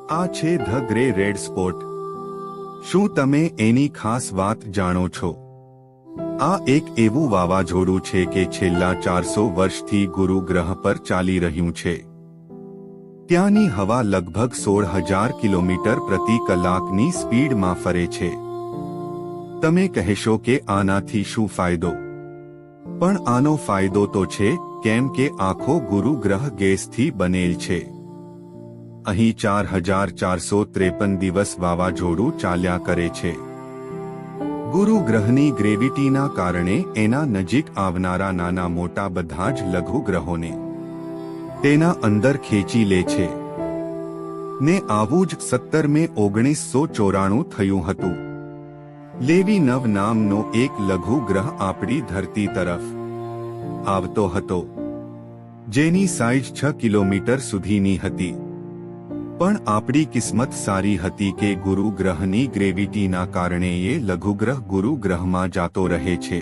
આ છે the grey red spot. શું તમે એની ખાસ વાત જાણો છો? આ એક એવું વાવાઝોડું છે કે છેલ્લા 400 વર્ષથી ગુરુ ગ્રહ પર ચાલી રહ્યું છે. ત્યાંની હવા લગભગ 16,000 કિલોમીટર પ્રતિ કલાકની સ્પીડમાં ફરે છે. તમે કહેશો કે આનાથી શું ફાયદો? પણ આનો ફાયદો તો છે, કેમ કે આખો ગુરુ ગ્રહ ગેસથી બનેલ છે. અહીં 4,453 દિવસ વાવાઝોડું ચાલ્યા કરે છે. ગુરુ ગ્રહની ગ્રેવિટીના કારણે એના નજીક આવનારા નાના મોટા બધા જ લઘુ ગ્રહોને તેના અંદર ખેંચી લે છે. ને આવું જ 17 મે 1994 થયું હતું. લેવી નવ નામનો એક લઘુ ગ્રહ આપણી ધરતી તરફ આવતો હતો, જેની સાઇઝ 6 કિલોમીટર સુધીની હતી. પણ આપણી કિસ્મત સારી હતી કે ગુરુ ગ્રહની ગ્રેવિટીના કારણે એ લઘુગ્રહ ગુરુ ગ્રહમાં જાતો રહે છે.